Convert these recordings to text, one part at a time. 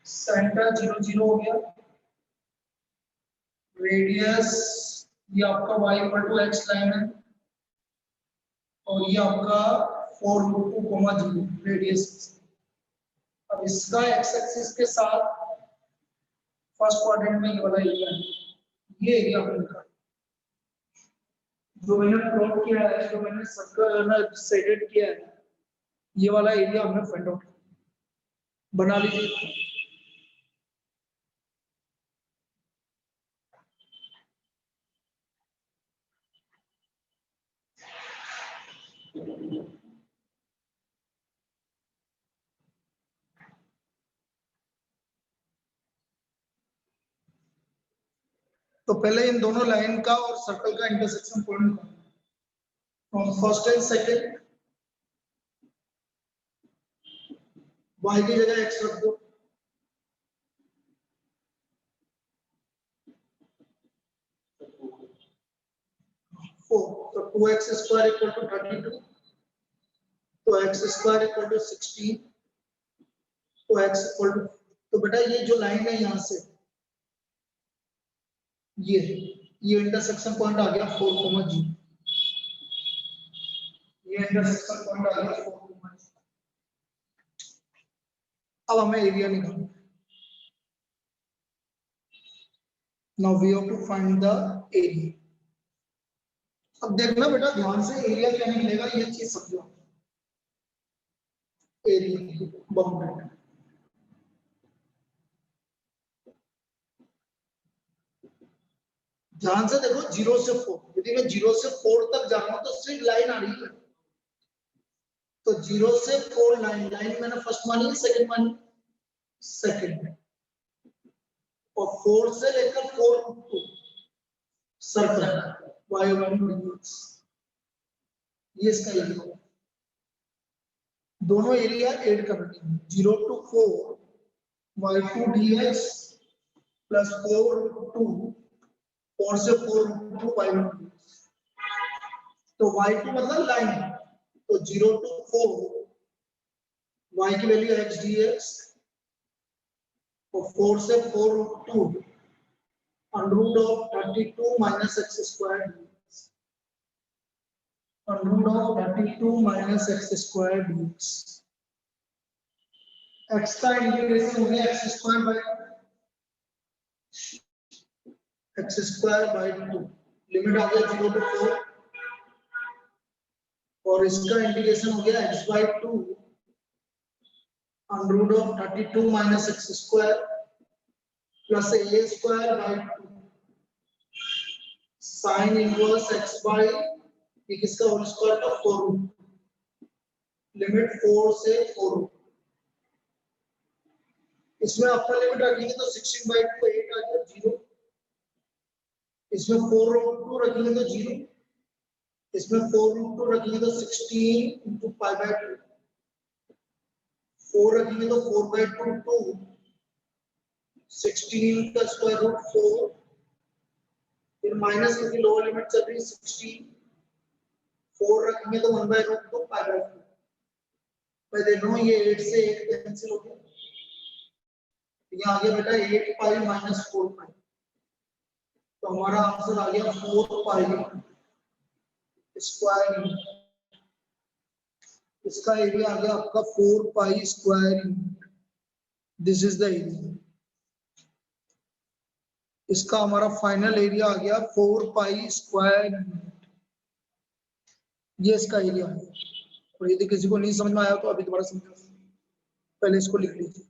Centre 0 0 हो गया, radius ये आपका y equal to x line है और ये आपका 4√2, 0 रेडियस। अब इसका x एक्सिस के साथ फर्स्ट क्वाड्रेंट में ये वाला एरिया है, ये एरिया हमने निकाला। जो मैंने प्लॉट किया है, जो मैंने सर्कल ना शेडेड किया है, ये वाला एरिया हमने फाइंड आउट बना लीजिए। तो पहले इन दोनों लाइन का और सर्कल का intersection point from first and second, y की जगह x रख दो, तो 2x स्क्वायर इक्वल टू 32, तो x स्क्वायर इक्वल टू 16, तो x इक्वल टू, तो बेटा ये जो लाइन है यहाँ से ये इंटरसेक्शन पॉइंट आ गया 4, 0, ये इंटरसेक्शन पॉइंट आ गया 4, 0। अब हमें एरिया निकालना है। Now we have to find the area. अब देखना बेटा ध्यान से, एरिया क्या निकलेगा ये चीज समझो। एरिया बाउंड्री, ध्यान से देखो 0 से 4, यदि मैं 0 से 4 तक जा रहा हूं तो स्ट्रेट लाइन आ रही है, तो 0 से 4 लाइन, लाइन मैंने फर्स्ट मानी, सेकंड मानी, सेकंड, और 4 से लेकर 4 सर्कल y1 ये इसका एरिया। दोनों एरिया ऐड करनी है, 0 to 4 y2 dx प्लस 4 से 4 y1 dx। तो y2 मतलब लाइन, तो 0 to 4 y की वैल्यू x dx और 4 से 4 under root of 32 minus x square under root of 32 minus x square dx। x का इंटीग्रेशन हो गया x स्क्वायर बाय 2, लिमिट आ गया 0 to 4, और इसका इंटीग्रेशन हो गया x by 2 under root of 32 minus x square plus a square by 2 sine inverse x by ये किसका होल स्क्वायर था 4, लिमिट 4 से 4। इसमें अपर लिमिट रखेंगे तो 16 by 2 8 आ गया 0, इसमें 4√2 रखेंगे तो 0, इसमें 4√2 रखेंगे तो 16 into pi by 2, 4 रखेंगे तो 4 by 2 2, 16 का स्क्वायर रूट 4, फिर माइनस क्योंकि लोअर लिमिट चल रही है 16, 4 रखेंगे तो 1 by रूट 2 pi by 2। मैं देख रहा हूँ ये 8 से 8 कैंसिल हो गया, यहाँ आ गया बेटा 8 पाई माइनस 4 पाई, तो हमारा आंसर आ गया 4 पाई स्क्वायर। इसका एरिया आ गया आपका 4 pi square, this is the area. इसका हमारा फाइनल एरिया आ गया 4 पाई स्क्वायर, ये इसका एरिया है। और यदि किसी को नहीं समझ में आया तो अभी दोबारा समझो, पहले इसको लिख लीजिए।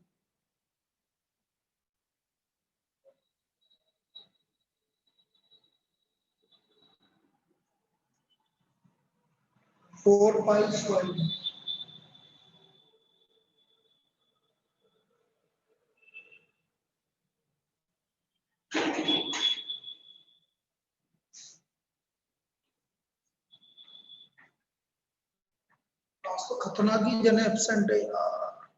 फोर पाई स्क्वायर, तो खतरनाक ही जन एब्सेंट है यार,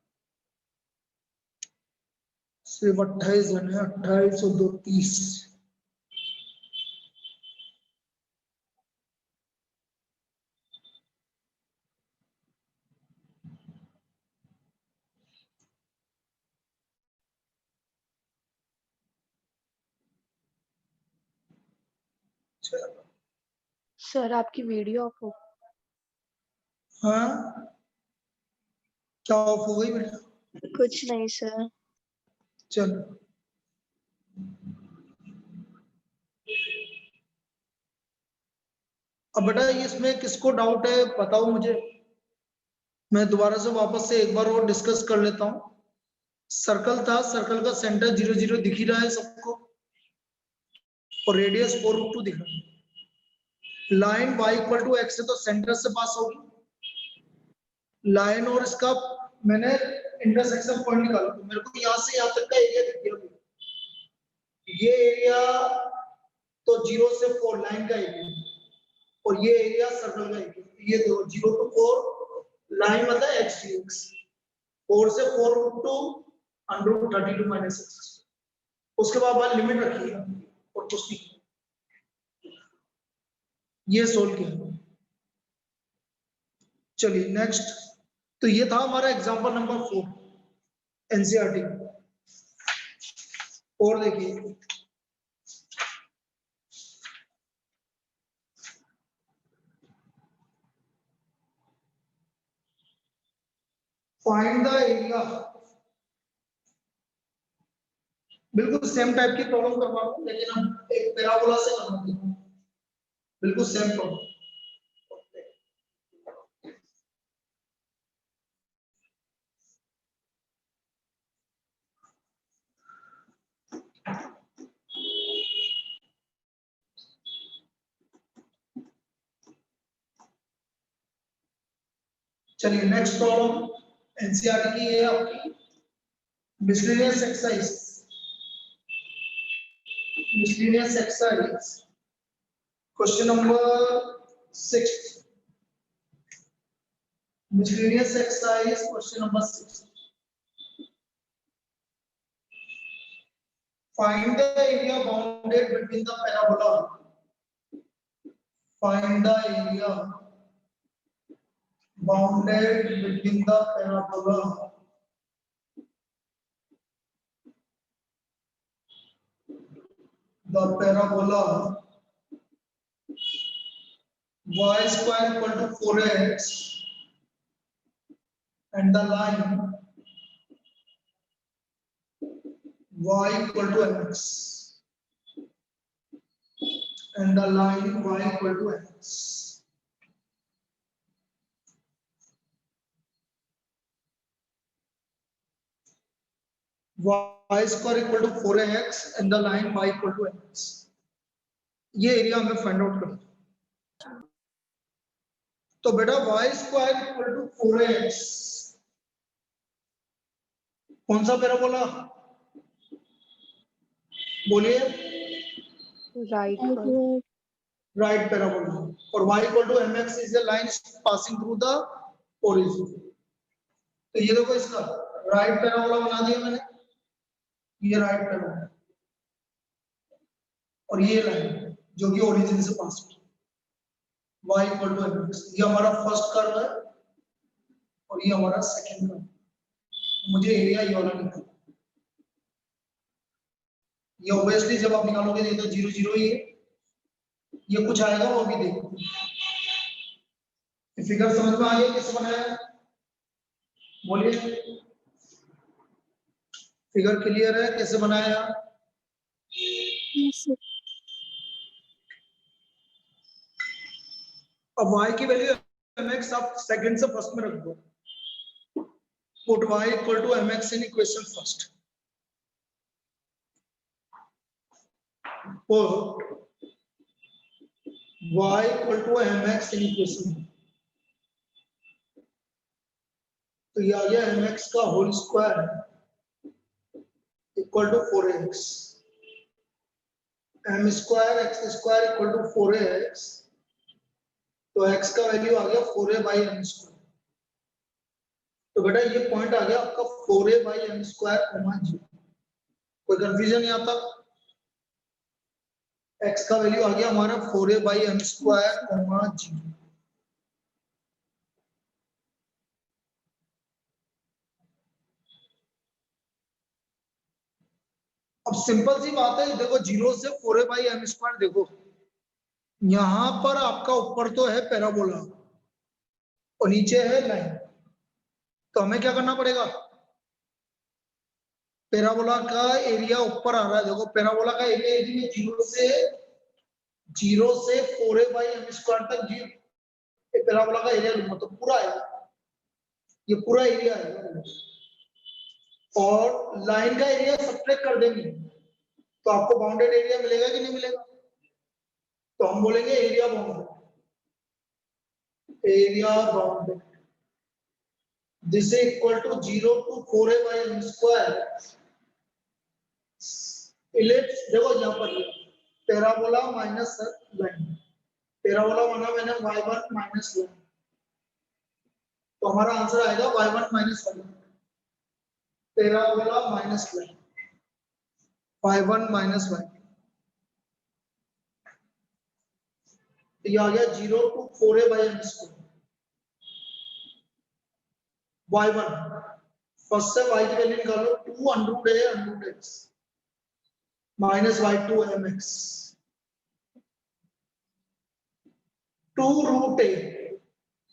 सिर्फ 28 जन है, 28 और 2 30। सर आपकी वीडियो ऑफ हो। हाँ क्या ऑफ हो गई बेटा? कुछ नहीं सर। चलो अब बेटा इसमें किसको डाउट है बताओ मुझे, मैं दोबारा से वापस से एक बार और डिस्कस कर लेता हूँ। सर्कल था, सर्कल का सेंटर 0 0 दिख ही रहा है सबको और रेडियस 4√2 दिख रहा है। Line y equal to x है तो सेंटर से पास होगी। लाइन और इसका मैंने इंटरसेक्शन पॉइंट निकाला तो मेरे को यहाँ से यहाँ तक का एरिया दिख गया। ये एरिया तो 0 से 4 लाइन का एरिया और ये एरिया सर्कल का एरिया। ये देखो 0 to 4 लाइन मतलब x dx, 4 से 4√2 √32 माइनस x। उसके बाद लिमिट रखिएगा और कुछ नहीं। ये सोल्व किया। चलिए नेक्स्ट, तो ये था हमारा एग्जांपल नंबर 4 एनसीईआरटी। और देखिए फाइंड द एरिया, बिल्कुल सेम टाइप की प्रॉब्लम करवा रहा हूं लेकिन हम एक पैराबोला से करवाते हैं, बिल्कुल सेम प्रॉब्लम। चलिए नेक्स्ट प्रॉब्लम एनसीईआरटी की है आपकी miscellaneous exercise. Miscellaneous exercise question number 6। miscellaneous exercise question number 6. Find the area bounded between the parabola. Find the area bounded between the parabola. The parabola y square equal to 4x and the line y equal to mx and the line y equal to mx. y square equal to 4x and the line y equal to mx. ये area हमें find out करना। तो बेटा y square equal to 4x कौन सा parabola बोलिए? Right parabola. और y equal to mx is the line passing through the origin. तो ये देखो इसका राइट पैराबोला बना दिया मैंने, ये राइट पैराबोला और ये लाइन जो कि ओरिजिन से पास हो y इक्वल टू mx। ये हमारा फर्स्ट कर्व है और ये हमारा सेकंड कर्व। मुझे एरिया ये वाला निकालना। ये ऑब्वियसली जब आप निकालोगे ये तो 0 0 ही है, ये कुछ आएगा वो भी देखो। फिगर समझ में आ गया कैसे बनाया है? बोलिए फिगर क्लियर है कैसे बनाया? अब y की वैल्यू mx आप सेकंड से फर्स्ट में रख दो। Put y equal to mx in equation first. Put y equal to mx in equation. तो ये आ गया mx का whole square equal to 4x, m square x square equal to 4x। तो x का वैल्यू आ गया 4a बाई m स्क्वायर। तो बेटा ये पॉइंट आ गया आपका 4a by m square comma 0। कोई कंफ्यूजन नहीं आता? x का वैल्यू आ गया हमारा 4a by m square comma 0। अब सिंपल सी बात है, देखो 0 से 4a बाई m स्क्वायर देखो यहां पर आपका ऊपर तो है पैराबोला और नीचे है लाइन, तो हमें क्या करना पड़ेगा, पैराबोला का एरिया ऊपर आ रहा है, देखो पैराबोला का एरिया यदि मैं जीरो से 4a/m² तक जी पैराबोला का एरिया लूंगा तो पूरा आएगा, ये पूरा एरिया है, और लाइन का एरिया सब्ट्रैक्ट कर देंगे तो आपको बाउंडेड एरिया मिलेगा कि नहीं मिलेगा, तो हम बोलेंगे area bounded this is equal to 0 to 4a/m²। Ellipse देखो यहाँ पर पैराबोला माइनस लाइन, पैराबोला माना मैंने y1 माइनस लाइन, तो हमारा आंसर आएगा y1 minus line, parabola minus line, y1 minus line, ये आ गया 0 to 4a/m²। y1 फर्स्ट से y की वैल्यू निकालो, 2√a√x minus y2 mx, 2√a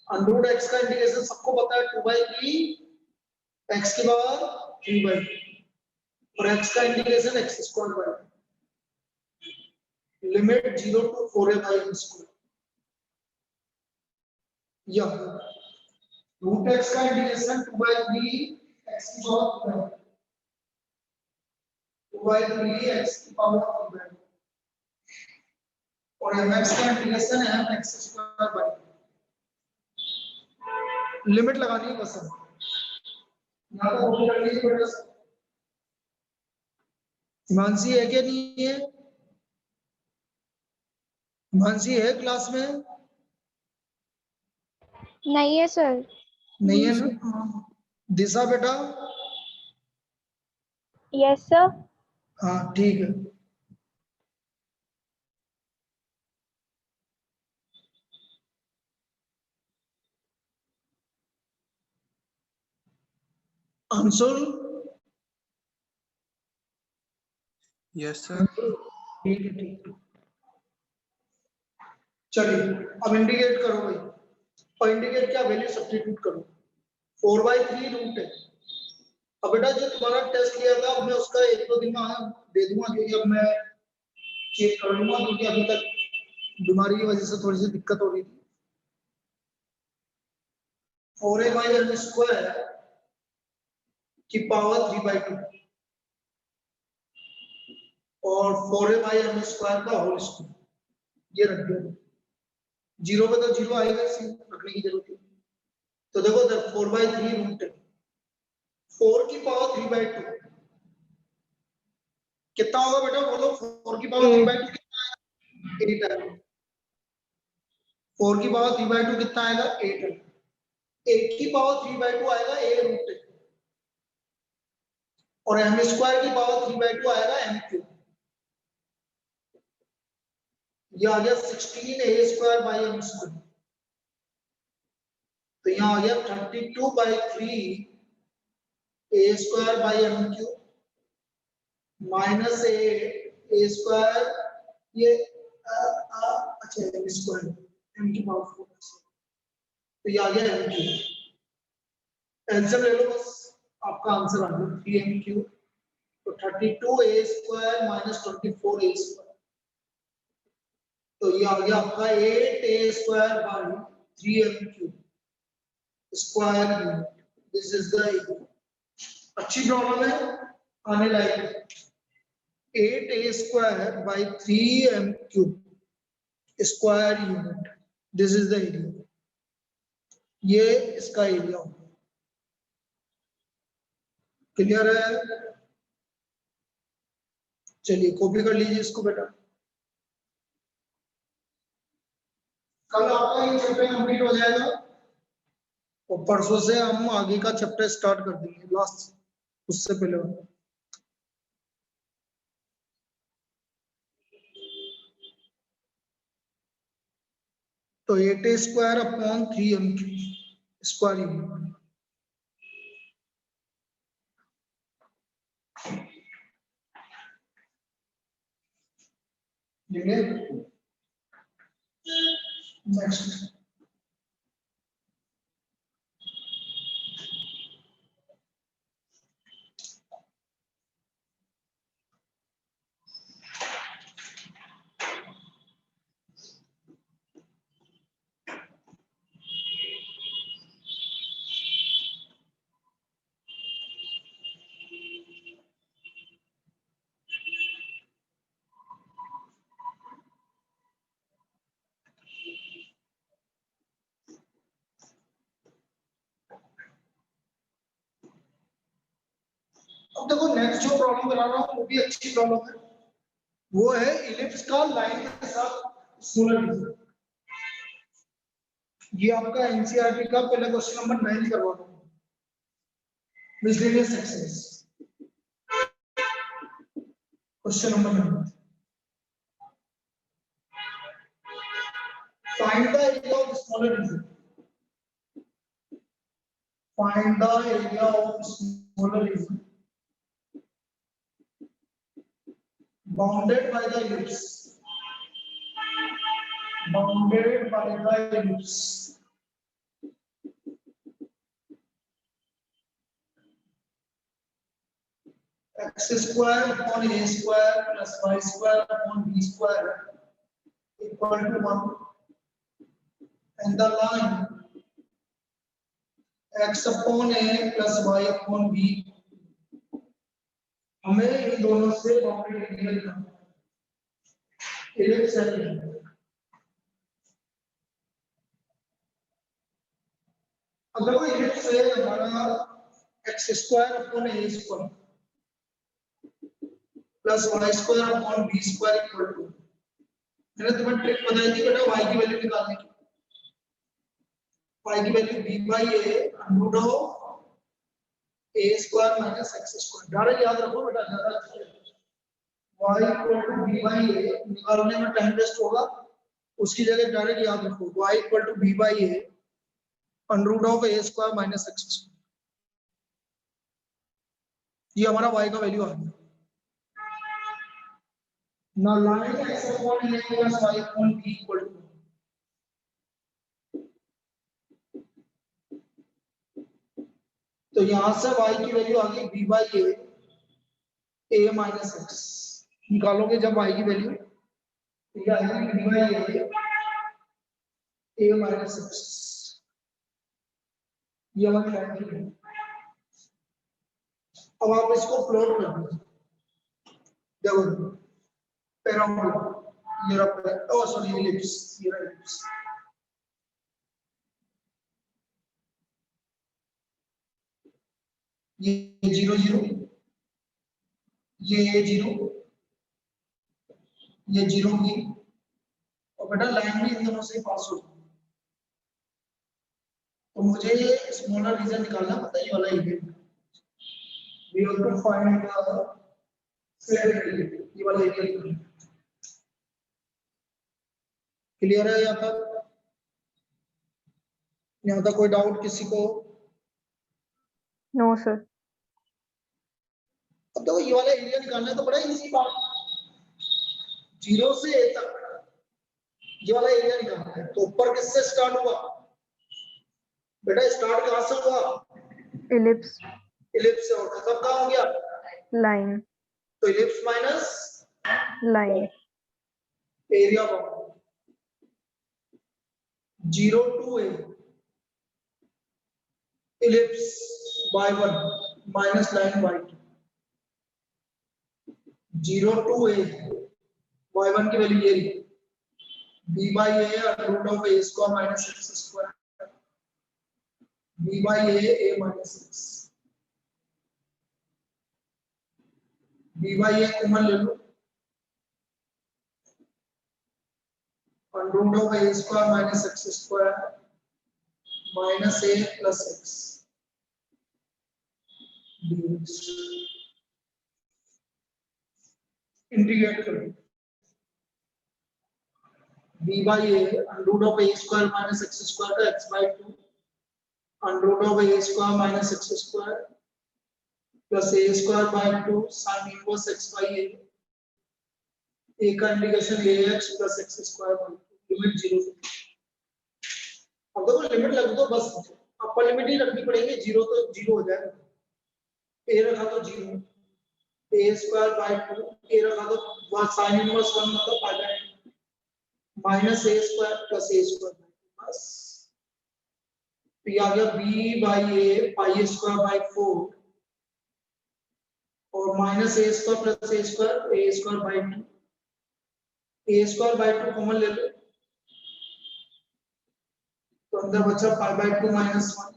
√x का इंटीग्रेशन सबको पता है 2/3 x की पावर 3/2 और x का integration x² limit 0 to 4a/m², या √x का इंटीग्रेशन 2/3 x की पावर 2/3 x की पावर 3/2 और mx का इंटीग्रेशन है x²/, लिमिट लगानी है बस, यहाँ पर कॉपी कर लीजिए बेटा। हिमांशी है क्या नहीं है, हिमांशी है क्लास में, नहीं है सर। नहीं है ना, दिशा बेटा, यस सर। हाँ ठीक है। Anshul, yes sir. ठीक है ठीक है, चलिए अब इंडिकेट करो भाई, और इंडिकेट क्या वैल्यू सब्स्टिट्यूट करो, 4/3 रूट है। अब बेटा जो तुम्हारा टेस्ट लिया था मैं उसका 1-2 दिन में दे दूंगा, क्योंकि अब मैं चेक कर लूंगा, क्योंकि अभी तक बीमारी की वजह से थोड़ी सी दिक्कत हो रही थी। 4a/m² की पावर 3/2 और 4a/m² का होल स्क्वायर, ये रख दो, जीरो पे तो जीरो आएगा, इसी रखने की जरूरत है। तो देखो इधर 4/3 रूट 4 की पावर 3/2 कितना होगा बेटा बोलो, 4 की पावर 3/2 कितना आएगा, 8 आएगा। 4 की पावर 3/2 कितना आएगा, 8 है। 8 की पावर 3/2 आएगा a√, और m² की पावर 3/2 आएगा m³, ये आ गया 16a²/m², तो यहाँ आ गया 32/3 a²/m³ माइनस a² ये अच्छा m², m की पावर 4, तो ये आ गया m³, एलसीएम ले लो बस, आपका आंसर आ गया 3m³, तो 32a² माइनस 24a², तो ये आ गया आपका 8a²/3m³ square unit, this is the, अच्छी प्रॉब्लम है, आने लायक है। 8a²/3m³ square unit, this is the area, ये इसका एरिया होगा। क्लियर है, चलिए कॉपी कर लीजिए इसको बेटा, कल आपका ये चैप्टर कंप्लीट हो जाएगा और परसों से हम आगे का चैप्टर स्टार्ट कर देंगे, लास्ट उससे पहले वाला। तो 8a²/3m³ स्क्वायर यूनिट, नेक्स्ट अब देखो नेक्स्ट जो प्रॉब्लम करा रहा हूँ वो भी अच्छी प्रॉब्लम है, वो है इलिप्स का लाइन के साथ स्मॉलर रीजन। ये आपका एनसीईआरटी का पहले क्वेश्चन नंबर 9 करवा रहा हूँ, miscellaneous exercise question number 9। Find the area of smaller region, find the area of smaller region bounded by the ellipse, bounded by the ellipse, x square upon a square plus y square upon b square equal to 1, and the line x upon a plus y upon b, हमें इन दोनों से bounded area निकालना है। Ellipse है, अगर वो ellipse है हमारा x square upon a square plus y square upon b square equal to, मैंने तुम्हें ट्रिक बताई थी बेटा y की वैल्यू निकालने की, y की वैल्यू b by a root of a square minus x square, direct याद रखो बेटा, ज्यादा अच्छा है। y equal to b by a निकालने में टाइम वेस्ट होगा, उसकी जगह डायरेक्ट याद रखो y equal to b by a root of a square minus x square, ये हमारा y का वैल्यू आ गया। Now line x upon a plus y upon b equal to, तो यहां से y की वैल्यू आ गई b by a minus x, निकालोगे जब y की वैल्यू तो ये आएगी b by a minus x, ये हमारी लाइन है। अब आप इसको प्लॉट कर दो, देखो पैराबोला, ये रहा, ओ सॉरी इलिप्स, ये रहा इलिप्स, ये 0 0, ये 0, ये 0 की, और बेटा लाइन भी इन दोनों से पास हो, तो मुझे ये स्मॉलर रीजन निकालना पता है, ये वाला area, we have to find the said area, ये वाला एरिया। क्लियर है यहाँ तक? यहाँ तक कोई डाउट किसी को? No sir. अब देखो ये वाला एरिया निकालना है तो बड़ा इजी बात, 0 से a तक ये वाला एरिया निकालना है, तो ऊपर किससे स्टार्ट हुआ बेटा, स्टार्ट कहां से हुआ, इलिप्स, इलिप्स से, और खत्म कहां हो गया, लाइन, तो ellipse minus line, area bound 0 to a, ellipse y1 minus line y2, 0 to a, y1 की वैल्यू ये रही b by a root of a square minus x square, b by a minus x, b by a common ले लो, root of a square minus x square minus a plus x dx, integrate करो, b by a root of a square minus x square का x by 2 root of a square minus x square plus a square by 2 sin inverse x by a, a का integration ax plus x square by 2, limit 0 से, अब देखो limit लग दो बस, upper limit ही रखनी पड़ेगी, जीरो तो जीरो हो जाएगा, ए रखा तो zero, A square by 2, A रखा तो साइन इनवर्स 1 मतलब pi by 2 minus A square plus A square, बस तो ये आ गया B by A pi square by 4 और minus A square plus A square by 2, A square by 2 common ले लो तो अंदर बचा पाई बाय 2 माइनस 1,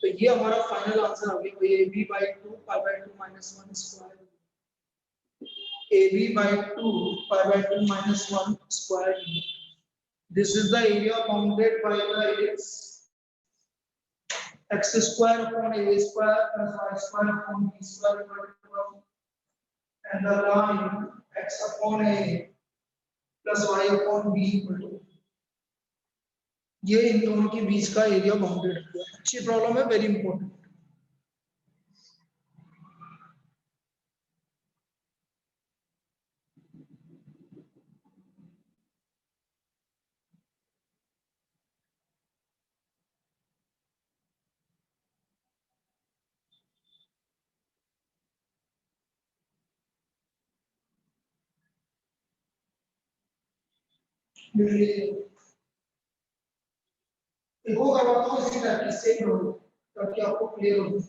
तो ये हमारा फाइनल आंसर आ गया भाई A B by 2 pi by 2 minus 1 square, AB by 2 pi by 2 minus 1 square. This is the area bounded by the ellipse x square upon a square plus y square upon b square equal to 1 and the line x upon a plus y upon b equal to 1. ये इन दोनों के बीच का area bounded है। अच्छी problem है, very important. देखो करवाता हूँ इसी टाइप की सेम रोल ताकि आपको क्लियर हो।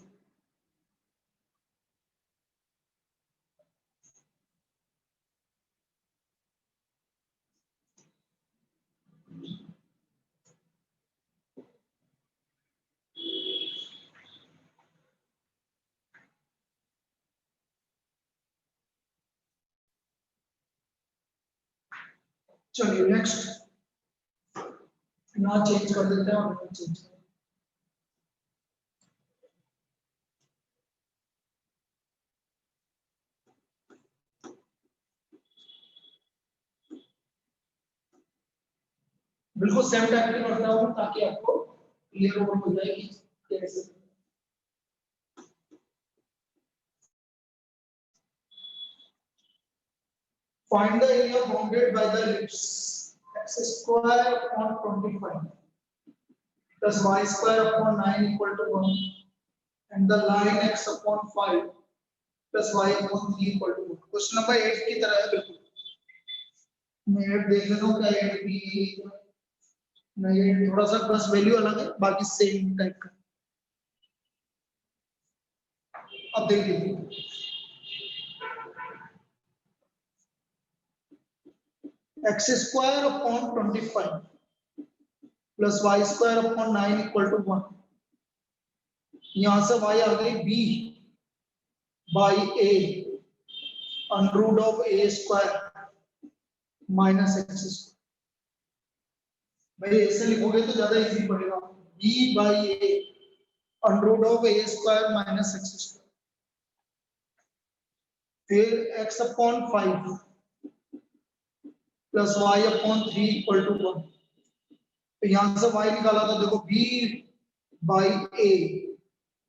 चलिए नेक्स्ट ना चेंज कर देते हैं और चेंज कर बिल्कुल सेम टाइप की करता हूँ ताकि आपको क्लियर हो जाए कि कैसे। Find the area bounded by the ellipse x square upon 25 plus y square upon 9 equal to 1 and the line x upon 5 plus y upon 3 equal to 1. Question number 8 की तरह है बिल्कुल। मैं 8 देख लेता हूँ क्या 8 भी नहीं, थोड़ा सा बस वैल्यू अलग है, बाकी सेम टाइप का। अब देख लीजिए x square upon 25 plus y square upon 9 equal to 1, यहां से y आ गई b by a under root of a square minus x square। भाई ऐसे लिखोगे तो ज्यादा इजी पड़ेगा, b by a under root of a square minus x square, फिर x upon 5 plus y upon 3 equal to 1, तो यहां से y निकाला तो देखो b बाई a,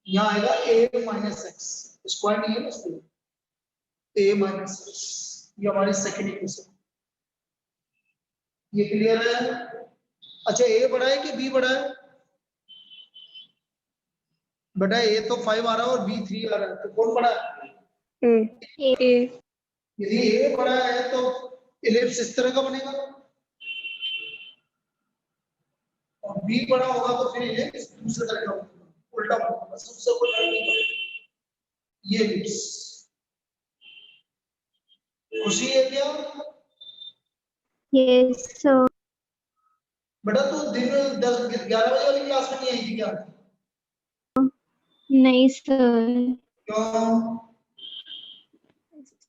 यहाँ आएगा a माइनस एक्स, स्क्वायर नहीं है ना इसलिए a माइनस एक्स, ये हमारी सेकेंड इक्वेशन। ये क्लियर है? अच्छा a बड़ा है कि b बड़ा है? बेटा a तो 5 आ रहा है और b 3 आ रहा है, तो कौन बड़ा है? A। यदि a बड़ा है तो इलिप्स इस तरह का बनेगा और b बड़ा होगा तो फिर इलिप्स दूसरे तरह का बनेगा, उल्टा होगा, सबसे कोई फर्क नहीं पड़ेगा। ये इलिप्स खुशी है क्या? Yes sir. बेटा तू दिन 10-11 बजे वाली क्लास में नहीं आई थी क्या? नहीं सर। क्यों?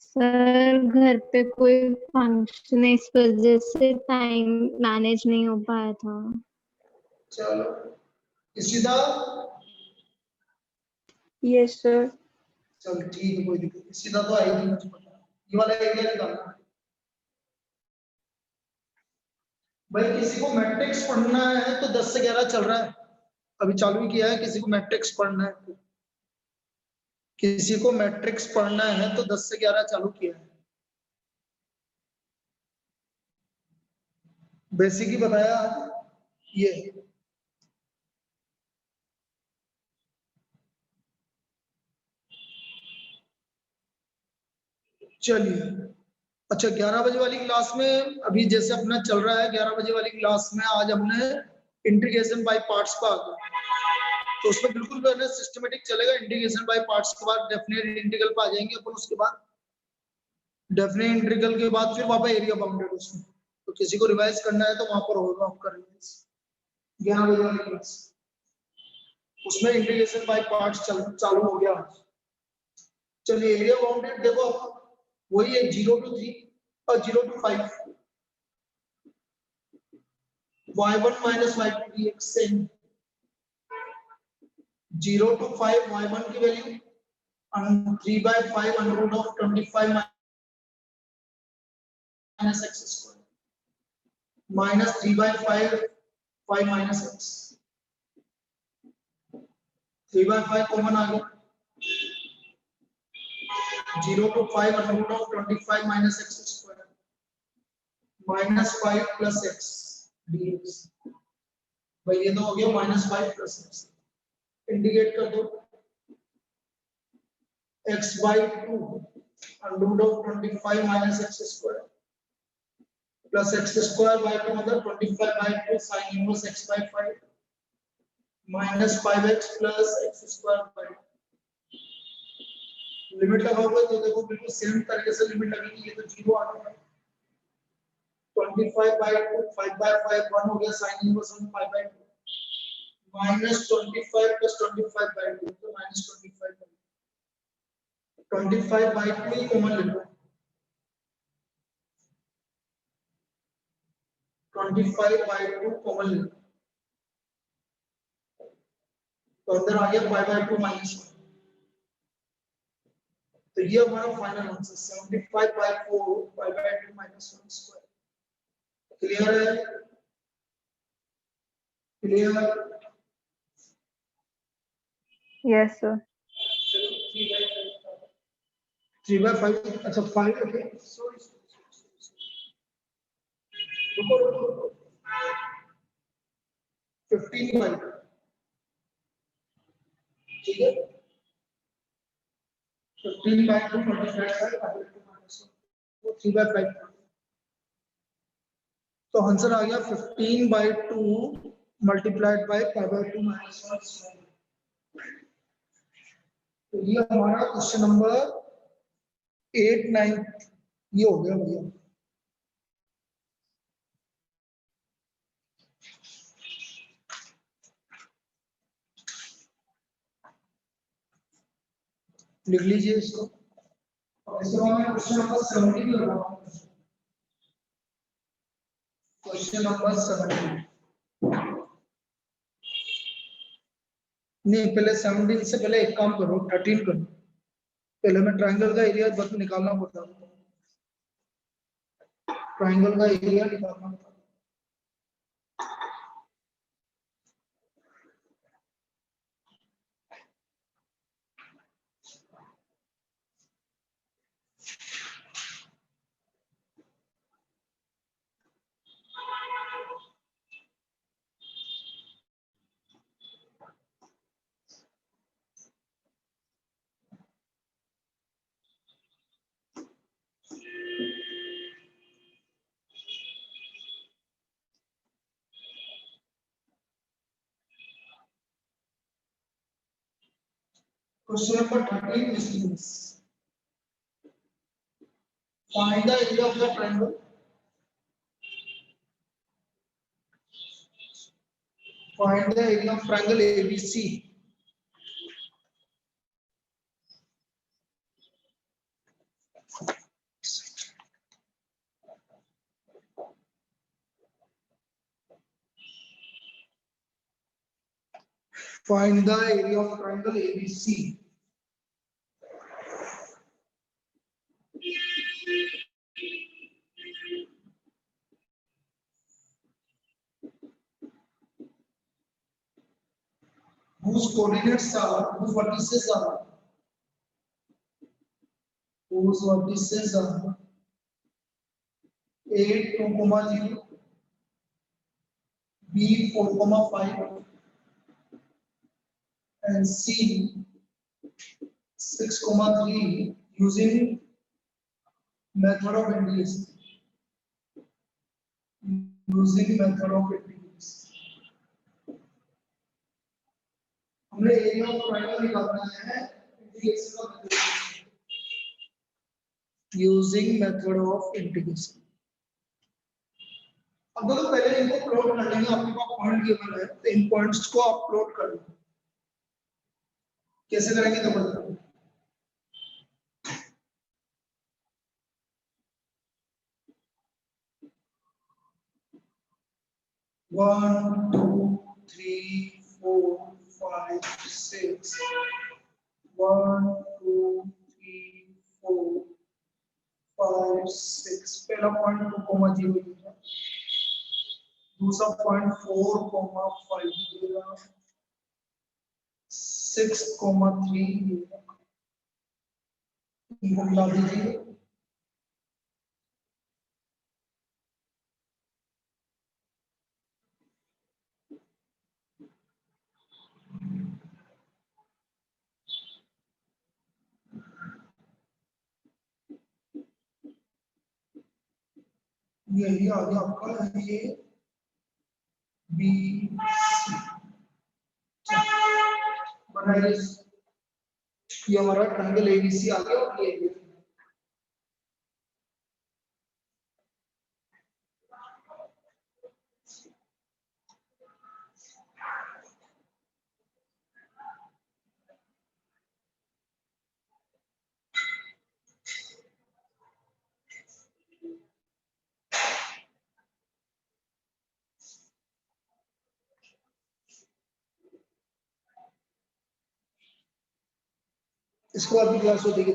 सर घर पे कोई फंक्शन है, इस वजह से टाइम मैनेज नहीं हो पाया था। चलो इशिदा, यस सर। चल ठीक है, कोई दिक्कत नहीं, इशिदा तो आई थी मुझे पता। ये वाला एरिया निकालना है भाई। किसी को मैट्रिक्स पढ़ना है तो 10 से 11 चल रहा है, अभी चालू ही किया है। किसी को मैट्रिक्स पढ़ना है तो, किसी को मैट्रिक्स पढ़ना है तो 10 से 11 चालू किया है। बेसिक ही बताया आज। ये चलिए अच्छा 11 बजे वाली क्लास में अभी जैसे अपना चल रहा है 11 बजे वाली क्लास में आज हमने इंटीग्रेशन बाय पार्ट्स का आ गया तो उसमें बिल्कुल जो सिस्टमेटिक चलेगा इंटीग्रेशन बाय पार्ट्स के बाद डेफिनेट इंटीग्रल पे आ जाएंगे अपन उसके बाद डेफिनेट इंटीग्रल के बाद फिर वापस एरिया बाउंडेड उसमें तो किसी को रिवाइज करना है तो वहां पर होगा आपका रिवाइज 11 बजे वाली क्लास उसमें इंटीग्रेशन बाय पार्ट्स चालू हो गया चलिए एरिया बाउंडेड देखो वही है 0 to 3 और 0 to 5 y1 minus y2 dx same 0 to 5 y1 की value 3/5 under root of 25 minus x square minus 3/5 5 minus x 3/5 common आ गया 0 to 5 under root of 25 minus x square minus 5 plus x dx भाई ये तो हो गया -5 plus x integrate कर दो x by 2 under root of 25 minus x square plus x square by 2 मतलब 25 by 2 sin inverse x by 5 minus 5x plus x square by limit लगाओगे तो देखो बिल्कुल सेम तरीके से लिमिट लगेगी ये तो 0 आ गया 25 by 2 5 by 5 1 हो गया sin inverse 5 by 2 minus 25 plus 25 by 2 तो minus 25 by 2 ही कॉमन ले लो 25 by 2 कॉमन ले लो तो अंदर आ गया 5 by 2 minus 1 तो ये हमारा final answer 75 by 4 5 by 2 minus 1 square clear है क्लियर Yes, sir. 3/5 अच्छा 5 ओके सॉरी रुको 15 by ठीक है 15 by 2 multiplied by 3/5 तो आंसर आ गया 15 by 2 multiplied by 5/2 minus 1 तो ये हमारा क्वेश्चन नंबर 8 9 ये हो गया भैया लिख लीजिए इसको क्वेश्चन नंबर 17 लगाओ क्वेश्चन नंबर 17 नहीं पहले 17 से पहले एक काम करो 13 करो पहले मैं ट्रायंगल का एरिया बस निकालना पड़ता है ट्रायंगल का एरिया निकालना पड़ता है Question number 13 is this. Find the area of the triangle. Find the area of triangle ABC. Find the area of triangle ABC. Whose coordinates are, whose vertices are 8 2, 0 B 4,5 and C 6,3 using method of integration. Using method of integration. हमने area of triangle निकालना है integration का method using method of integration. अब देखो पहले इनको plot कर लेंगे, आपके पास पॉइंट गिवन है तो इन पॉइंट्स को आप प्लॉट कर लो। कैसे करेंगे तो बताओ। 1 2 3 4 5 6 1 2 3 4 5 6 पहला पॉइंट 2,0 देगा, दूसरा पॉइंट 4,5 देगा, 6,3 देगा। इनको मिला दीजिए। यही आ गया आपका ये बी बनाइए। ये हमारा ट्रायंगल एबीसी आ गया और ये इसको अभी क्लास होती है।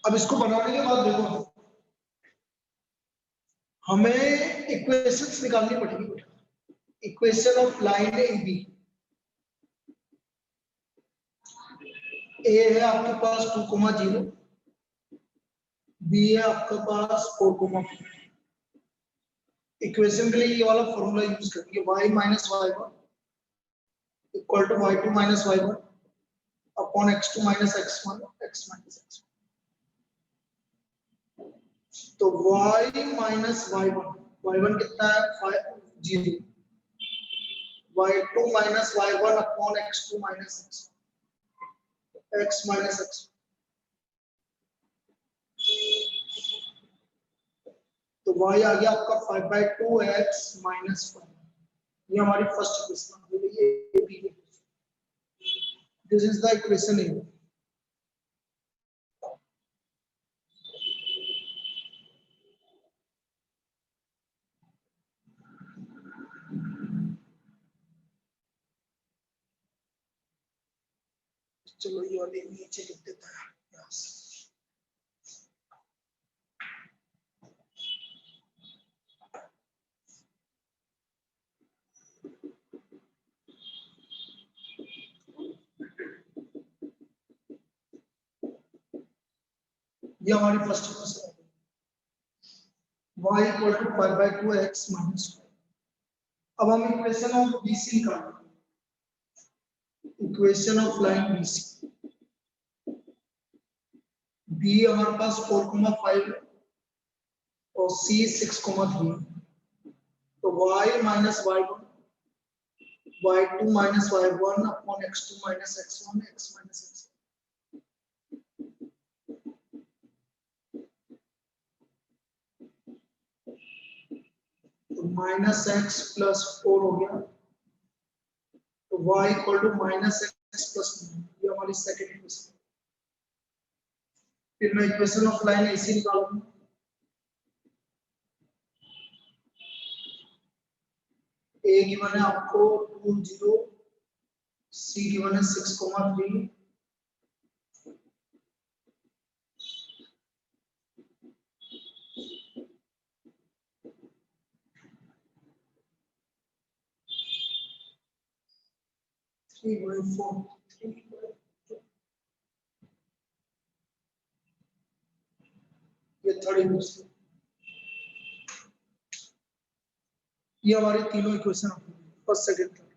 अब इसको बनाने के बाद देखो हमें इक्वेशंस निकालनी पड़ेगी बेटा। Equation of line A B, A है आपके पास 2,0, बी है आपके पास 4,5। इक्वेशन के लिए ये वाला फॉर्मूला यूज करेंगे, y minus y1 equal to y2 minus y1 upon x2 minus x1 x minus x1। तो y माइनस y1 कितना है 0, y2 minus y1 upon x2 minus x minus x। तो y आ गया आपका 5/2x माइनस 5। ये हमारी फर्स्ट इक्वेशन हो गई, ये B. This is the equation A. चलो ये वाली नीचे लिख देता है। यस ये हमारी फर्स्ट इक्वेशन है, y equal to 5/2x minus 5। अब हम इक्वेशन ऑफ BC निकालेंगे, equation of line BC। B हमारे पास 4,5 है और C 6,3। तो y minus y1 y2 minus y1 upon x2 minus x1 x minus x। तो माइनस x प्लस 4 हो गया, तो y equal to minus x plus 9। ये हमारी सेकंड इक्वेशन। फिर मैं इक्वेशन ऑफ लाइन ऐसे निकालूंगा, a गिवन है आपको 2 0, c गिवन है 6,3, थर्ड इक्वेशन। ये हमारी तीनों इक्वेशन फर्स्ट सेकंड थर्ड।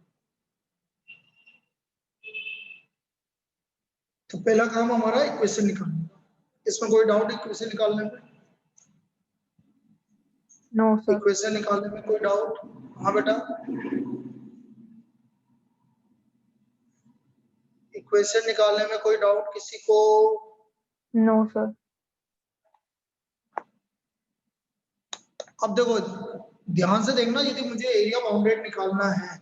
तो पहला काम हमारा इक्वेशन निकालना। इसमें कोई डाउट इक्वेशन निकालने में? No, sir. इक्वेशन निकालने में कोई डाउट? हाँ बेटा, इक्वेशन निकालने में कोई डाउट किसी को? No, sir. अब देखो ध्यान से देखना, यदि मुझे एरिया बाउंडेड निकालना है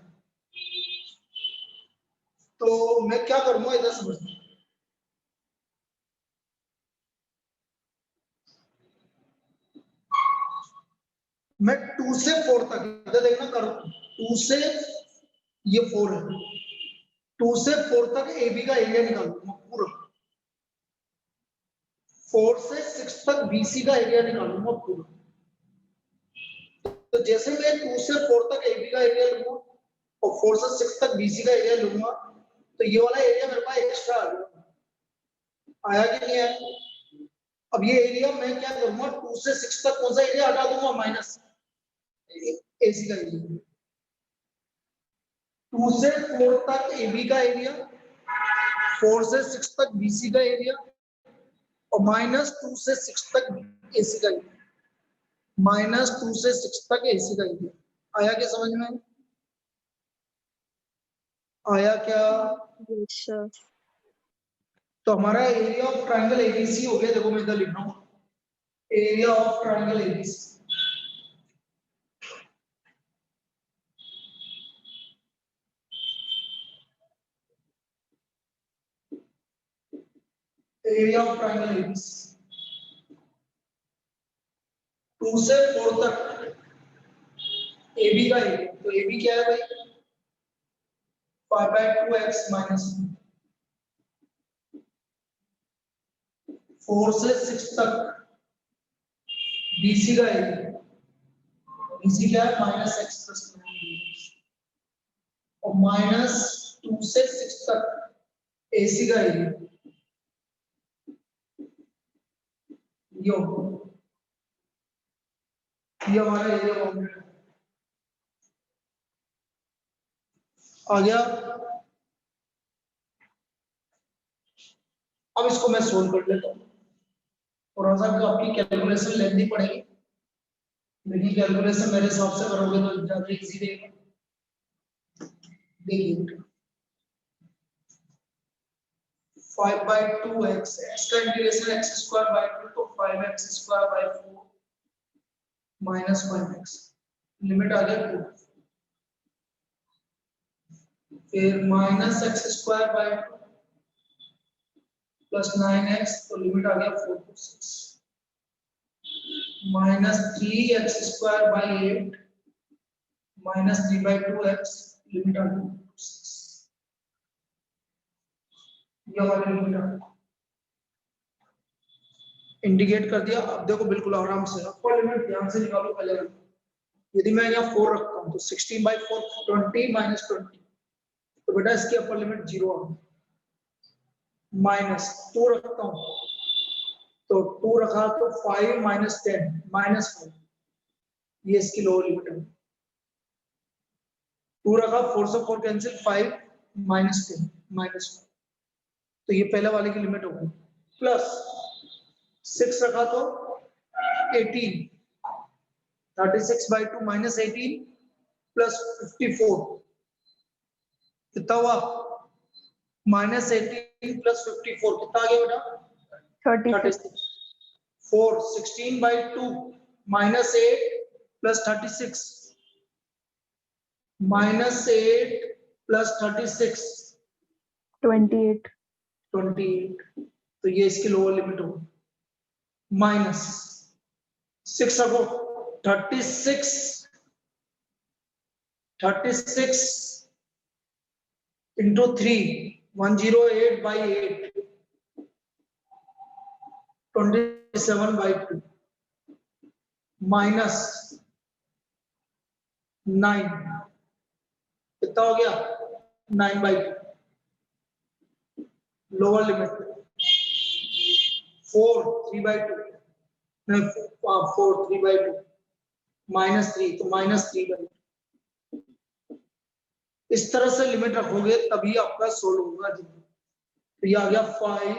तो मैं क्या करूंगा इधर समझना। मैं 2 से 4 तक इधर देखना कर 2 से ये 4 है, 2 से 4 तक AB का एरिया निकालूंगा पूरा। 4 से 6 तक BC का एरिया निकालूंगा पूरा। तो जैसे मैं 2 से 4 तक AB का एरिया लूंगा और 4 से 6 तक BC का एरिया लूंगा तो ये वाला एरिया मेरे पास एक्स्ट्रा आ गया। आया कि नहीं आया? अब ये एरिया मैं क्या करूंगा, 2 से 6 तक कौन सा एरिया हटा दूंगा, माइनस AC का एरिया। 2 से 4 तक AB का एरिया, 4 से 6 तक BC का एरिया और माइनस 2 से 6 तक AC का एरिया। माइनस 2 से 6 तक AC का एरिया। आया क्या समझ में? आया क्या? Yes, sir. तो हमारा एरिया ऑफ ट्रायंगल ABC हो गया। देखो मैं इधर लिख रहा हूँ, area of triangle ABC। Area of triangle ABC 2 से 4 तक AB का एरिया। तो AB क्या है भाई, 5/2x माइनस 4 से 6 तक BC का एरिया। BC क्या है, -x प्लस 9 और माइनस 2 से 6 तक AC का एरिया। ये हमारा एरिया बाउंडेड आ गया। अब इसको मैं सोल्व कर लेता हूँ। थोड़ा सा आपकी कैलकुलेशन लेंदी पड़ेगी, लेकिन कैलकुलेशन मेरे हिसाब से करोगे तो ज्यादा इजी रहेगा। देखिए 5/2x, x का इंटीग्रेशन x² 2 तो 5x² 4 माइनस 5x, लिमिट आ गया 2। फिर माइनस x² 2 प्लस 9x तो लिमिट आ गया 4 to 6 minus 3x² 8 minus 3/2x limit आ गई 6। ये वाला लिमिट आ गया, इंडिकेट कर दिया। अब देखो बिल्कुल आराम से अपर लिमिट ध्यान से निकालो पहले। यदि मैं यहाँ 4 रखता हूँ तो 16/4 20 माइनस 20 तो बेटा इसकी अपर लिमिट 0 आ गई। माइनस 2 रखता हूँ तो 2 रखा तो 5 माइनस 10 माइनस 5, ये इसकी लोअर लिमिट है। 2 रखा 4 से 4 कैंसिल 5 माइनस 10 माइनस 5, तो ये पहले वाले की लिमिट हो गई। प्लस 6 रखा तो 18 36/2 माइनस 18 प्लस 54 कितना हुआ, माइनस 18 प्लस 54 कितना आ गया बेटा 36. 4 16/2 माइनस 8 प्लस 36 माइनस 8 प्लस 36 28. 28, तो ये इसकी लोअर लिमिट होगी। माइनस 6 रखो 36 into 3 108/8 27/2 माइनस 9 कितना हो गया 9/2 लोअर लिमिट 4 3/2 नहीं 4 3/2 -3 तो -3/2 इस तरह से लिमिट रखोगे तभी आपका सोल्व होगा। तो ये आ गया 5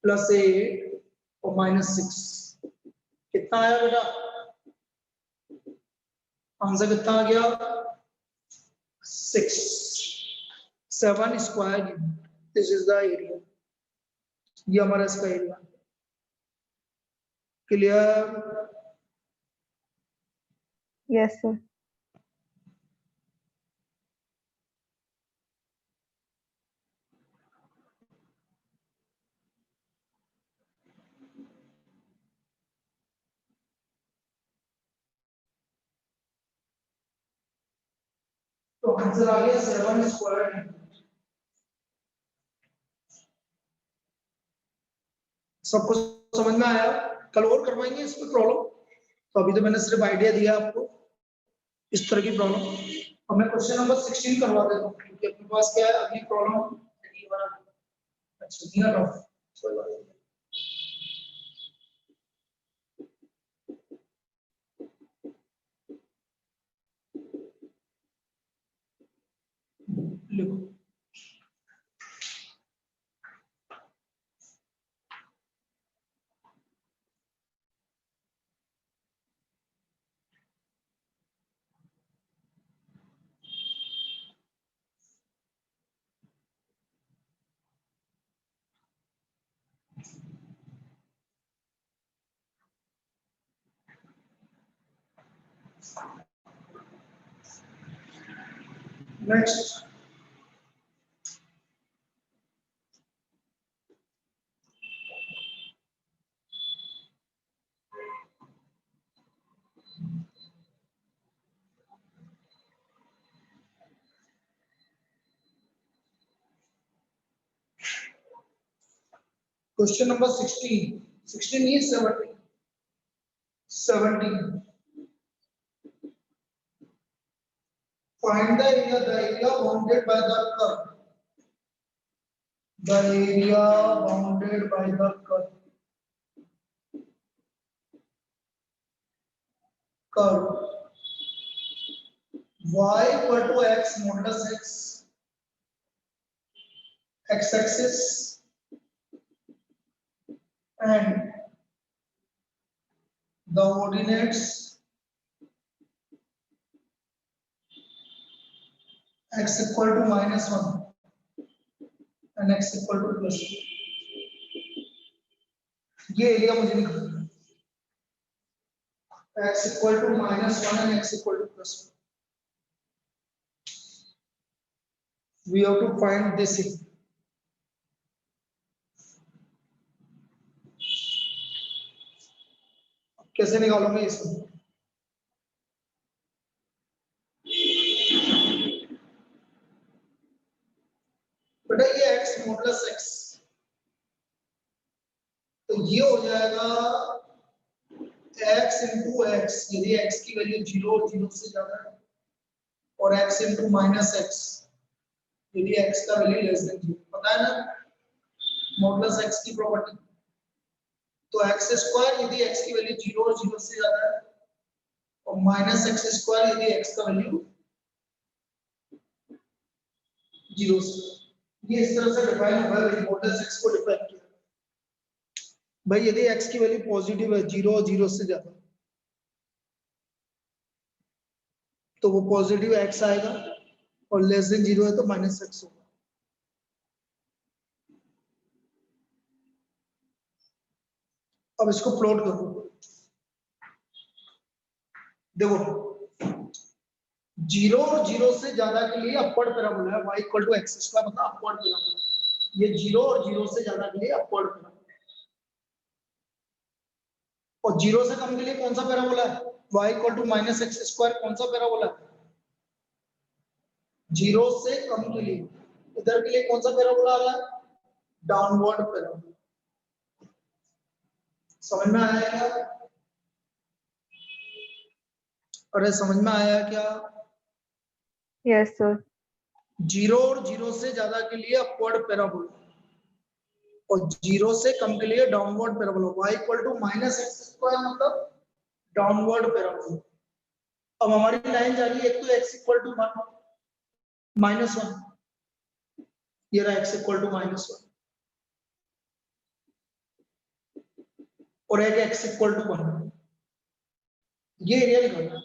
+ 8 और -6 कितना आया बेटा? आंसर कितना आ गया? 6 7 square unit. This is the area. ये हमारा इसका एरिया। क्लियर? Yes, sir. तो आंसर आ गया 7 स्क्वायर यूनिट। सबको समझ में आया? कल और करवाएंगे इस पे प्रॉब्लम। तो अभी तो मैंने सिर्फ आइडिया दिया आपको इस तरह की प्रॉब्लम। अब मैं क्वेश्चन नंबर 16 करवा देता हूँ क्योंकि अपने पास क्या है अगली प्रॉब्लम। अच्छा दिया टॉप कोई बात नहीं। लिखो नेक्स्ट। क्वेश्चन नंबर 16 ये 17 find the area bounded by the curve. The area bounded by the curve. Y equal to x modulus x axis and the ordinates x equal to -1 and x equal to +2। ये area मुझे निकालना है। x equal to -1 and x equal to +2। We have to find this area। कैसे निकालोगे इसको? बेटा ये x modulus x तो ये हो जाएगा x into x यदि x की वैल्यू 0 और 0 से ज्यादा है और x into -x यदि x का वैल्यू लेस देन 0। पता है ना मॉडुलस x की प्रॉपर्टी। तो x स्क्वायर यदि x की वैल्यू 0 और 0 से ज्यादा है और -x स्क्वायर यदि x का वैल्यू 0 से। ये इस तरह से डिफाइन होगा मॉडुलस x को डिफाइन किया भाई यदि x की वैल्यू पॉजिटिव है 0 और 0 से ज्यादा तो वो पॉजिटिव x आएगा और लेस देन 0 है तो -x होगा। अब इसको प्लॉट करो। देखो 0 और 0 से ज्यादा के लिए अपवर्ड पैराबोला है y equal to X square मतलब अपवर्ड पैराबोला। ये 0 और 0 से ज्यादा के लिए अपवर्ड पैराबोला और 0 से कम के लिए कौन सा पैराबोला है? y equal to -x square कौन सा पैराबोला है? 0 से कम के लिए इधर के लिए कौन सा पैराबोला आ रहा है? Downward parabola. समझ में आया क्या? अरे समझ में आया क्या? Yes, sir. 0 और 0 से ज्यादा के लिए अपवर्ड पैराबोला और 0 से कम के लिए downward parabola y equal to minus X square मतलब डाउनवर्ड पैराबोला। अब हमारी लाइन जा रही है, एक तो x इक्वल टू -1, ये रहा x इक्वल टू -1 और एक x इक्वल टू 1, ये एरिया निकालना।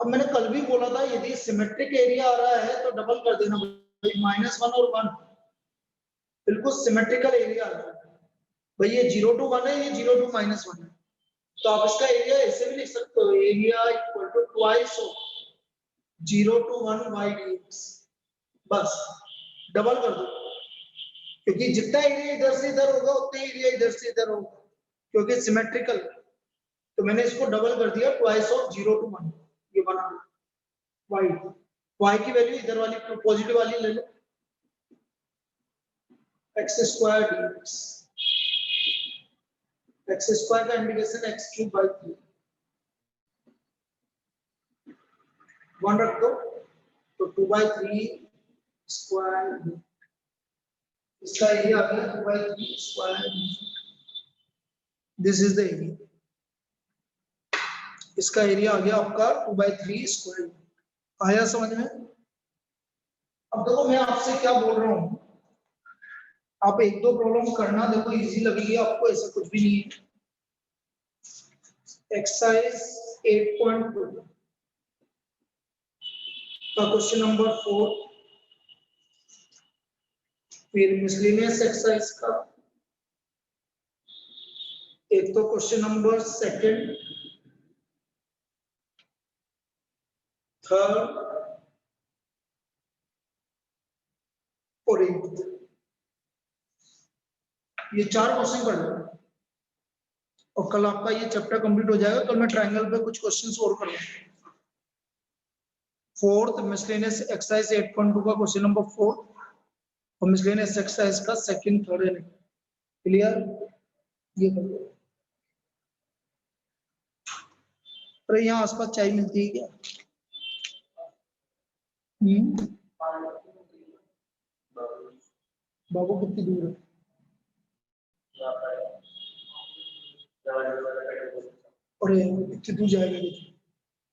अब मैंने कल भी बोला था यदि सिमेट्रिक एरिया आ रहा है तो डबल कर देना भाई, -1 और 1 बिल्कुल सिमेट्रिकल एरिया आ रहा है भाई, ये 0 to 1 है, ये 0 to -1 है, तो आप इसका एरिया ऐसे भी लिख सकते हो, area equal to twice of 0 to 1 y dx, बस डबल कर दो, क्योंकि जितना एरिया इधर से इधर होगा उतना एरिया इधर से इधर होगा, क्योंकि सिमेट्रिकल, तो मैंने इसको डबल कर दिया ट्वाइस ऑफ 0 to 1, ये बना y की वैल्यू इधर वाली पॉजिटिव वाली ले लो, x square dx, x square का इंटीग्रेशन x³ 1 रख दो तो 2/3 स्क्वायर, इसका एरिया आ गया 2/3 square, this is the area, इसका एरिया आ गया आपका 2/3 स्क्वायर। आया समझ में? अब देखो मैं आपसे क्या बोल रहा हूं, आप एक दो प्रॉब्लम करना, देखो इजी लगेगी आपको, ऐसा कुछ भी नहीं है। एक्सरसाइज 8.2 का क्वेश्चन नंबर 4, फिर मिसलेनियस एक्सरसाइज का एक तो क्वेश्चन नंबर 2, 3rd और 8th, ये 4 क्वेश्चन कर लो और कल आपका ये चैप्टर कंप्लीट हो जाएगा। कल मैं ट्रायंगल पे कुछ क्वेश्चंस और करूंगा। 4th मिसलेनियस एक्सरसाइज 8.2 का क्वेश्चन नंबर 4 और मिसलेनियस एक्सरसाइज का 2nd, 3rd है। क्लियर? ये कर लो। अरे यहाँ आसपास चाय मिलती है क्या? बाबू कितनी दूर है? और कितनी दूर जाएगा?